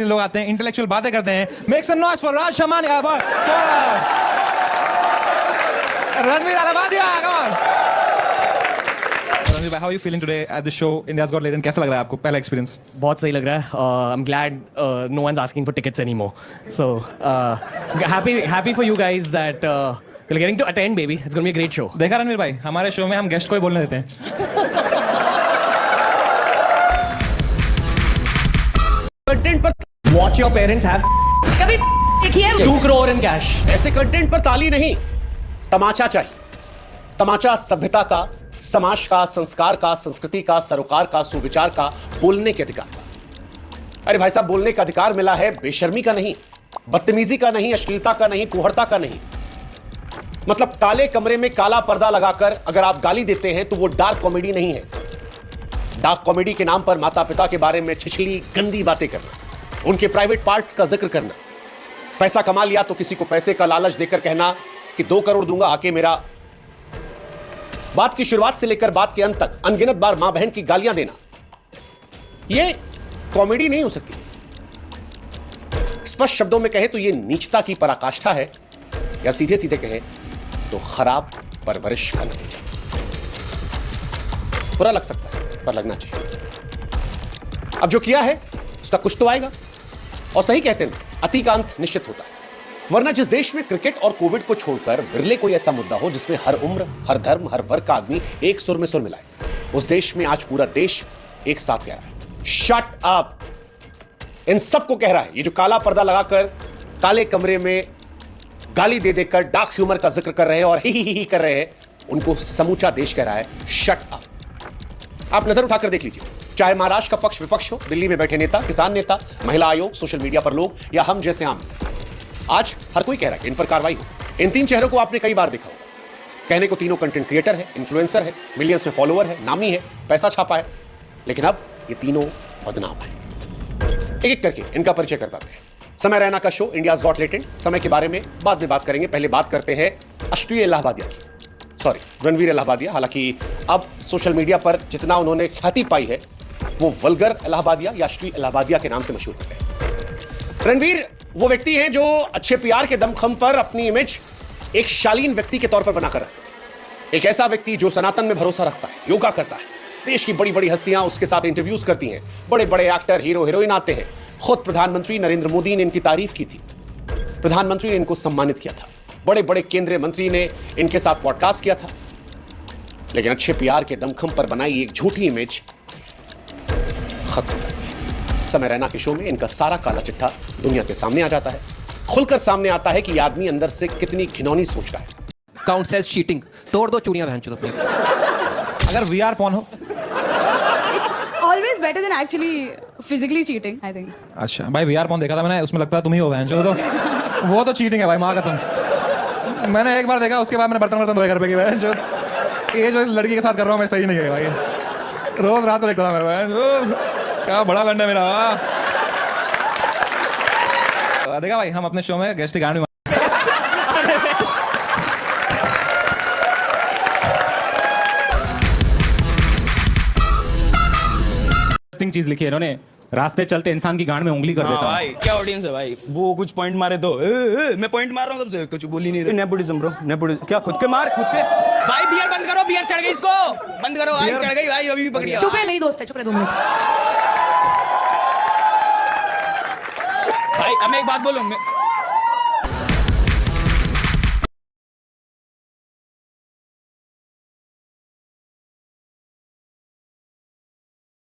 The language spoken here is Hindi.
लोग आते हैं, इंटेलेक्चुअल बातें करते हैं. Make some noise for Raj Shamani. Ranveer Allahbadia, come on. Ranveer भाई, how are you feeling today at the show India's Got Talent? कैसा लग रहा है आपको पहला एक्सपीरियंस? बहुत सही लग रहा है. I'm glad no one's asking for tickets anymore. So happy for you guys that you're getting to attend, baby. It's going to be a great show. देखा रणवीर भाई, हमारे शो में हम गेस्ट को ही बोलने देते हैं. कंटेंट पर Watch your parents have कभी देखिए 2 crore in cash. ऐसे कंटेंट पर ताली नहीं, तमाचा चाहिए. तमाचा सभ्यता का, समाज का, संस्कार का, संस्कृति का, सरोकार का, सुविचार का, बोलने के अधिकार का. अरे भाई साहब, बोलने का अधिकार मिला है बेशर्मी का नहीं, बदतमीजी का नहीं, अश्लीलता का नहीं, कुहड़ता का नहीं. मतलब काले कमरे में काला पर्दा लगाकर अगर आप गाली देते हैं तो वो डार्क कॉमेडी नहीं है. डार्क कॉमेडी के नाम पर माता पिता के बारे में छिछली गंदी बातें करना, उनके प्राइवेट पार्ट्स का जिक्र करना, पैसा कमा लिया तो किसी को पैसे का लालच देकर कहना कि 2 करोड़ दूंगा आके मेरा. बात की शुरुआत से लेकर बात के अंत तक अनगिनत बार मां बहन की गालियां देना, यह कॉमेडी नहीं हो सकती. स्पष्ट शब्दों में कहे तो यह नीचता की पराकाष्ठा है, या सीधे सीधे कहे तो खराब परवरिश का नतीजा. बुरा लग सकता है पर लगना चाहिए. अब जो किया है उसका कुछ तो आएगा. और सही कहते हैं, अति का अंत निश्चित होता है. वरना जिस देश में क्रिकेट और कोविड को छोड़कर बिरले कोई ऐसा मुद्दा हो जिसमें हर उम्र, हर धर्म, हर वर्ग का आदमी एक सुर में सुर मिलाए, उस देश में आज पूरा देश एक साथ कह रहा है शट अप. इन सबको कह रहा है, ये जो काला पर्दा लगाकर काले कमरे में गाली दे देकर डार्क ह्यूमर का जिक्र कर रहे हैं और ही कर रहे हैं, उनको समूचा देश कह रहा है शट अप. आप नजर उठाकर देख लीजिए, चाहे महाराष्ट्र का पक्ष विपक्ष हो, दिल्ली में बैठे नेता, किसान नेता, महिला आयोग, सोशल मीडिया पर लोग, या हम जैसे आम, आज हर कोई कह रहा है कि इन पर कार्रवाई हो. इन 3 चेहरों को आपने कई बार देखा होगा. कहने को तीनों कंटेंट क्रिएटर है, इन्फ्लुएंसर है, मिलियंस में फॉलोअर है, नामी है, पैसा छापा है, लेकिन अब ये तीनों बदनाम है. एक एक करके इनका परिचय करवाते हैं. समय रैना का शो इंडियाज गॉट टैलेंट. समय के बारे में बाद में बात करेंगे, पहले बात करते हैं अश्लील इलाहाबादिया की, सॉरी रणवीर इलाहाबादिया. हालांकि अब सोशल मीडिया पर जितना उन्होंने ख्याति पाई है वो वल्गर इलाहाबादिया या अश्लील इलाहाबादिया के नाम से मशहूर हो गए. रणवीर वो व्यक्ति हैं जो अच्छे प्यार के दमखम पर अपनी इमेज एक शालीन व्यक्ति के तौर पर बनाकर रखते थे. एक ऐसा व्यक्ति जो सनातन में भरोसा रखता है, योगा करता है, देश की बड़ी बड़ी हस्तियां उसके साथ इंटरव्यूज करती हैं, बड़े बड़े एक्टर, हीरो, हीरोइन आते हैं. खुद प्रधानमंत्री नरेंद्र मोदी ने इनकी तारीफ की थी, प्रधानमंत्री ने इनको सम्मानित किया था, बड़े बड़े केंद्रीय मंत्री ने इनके साथ पॉडकास्ट किया था. लेकिन अच्छे प्यार के दमखम पर बनाई एक झूठी इमेज खत्म हो जाती है. समय रैना के शो में इनका सारा काला चिट्ठा दुनिया के सामने आ जाता है. खुलकर सामने आता है कि यह आदमी अंदर से कितनी घिनौनी सोच का है. Count as cheating. तोड़ दो चूड़ियां बहन चोद अपने. अगर VR पॉर्न हो, always better than actually physically cheating, I think. अच्छा भाई, VR पॉर्न देखा था मैंने, उसमें लगता है तुम ही हो बहन चोद. तो वो तो चीटिंग है भाई, माँ कसम. मैंने एक बार देखा, उसके बाद मैंने बर्तन धोए घर पे की बहन चोद. ये जो इस लड़की के साथ कर रहा हूँ मैं, सही नहीं है भाई. रोज रात को देखता था मेरे बहन. क्या बड़ा बैंड है मेरा. देखा भाई, हम अपने शो में गेस्ट गाने चीज लिखी है इन्होंने, रास्ते चलते इंसान की गांड में उंगली कर देता भाई. क्या ऑडियंस है भाई, वो कुछ पॉइंट मारे तो मैं पॉइंट मार रहा हूँ सबसे, कुछ बोल ही नहीं रहे. Nepotism bro, nepotism. क्या खुद के मार खुद के. भाई बियर बंद करो, बियर चढ़ गई, इसको बंद करो भाई. चढ़ गई भाई, अभी भी पकड़ी. चुप रहे, नहीं दोस्त है, चुप रहे 2 मिनट. भाई अब मैं एक बात बोलूं,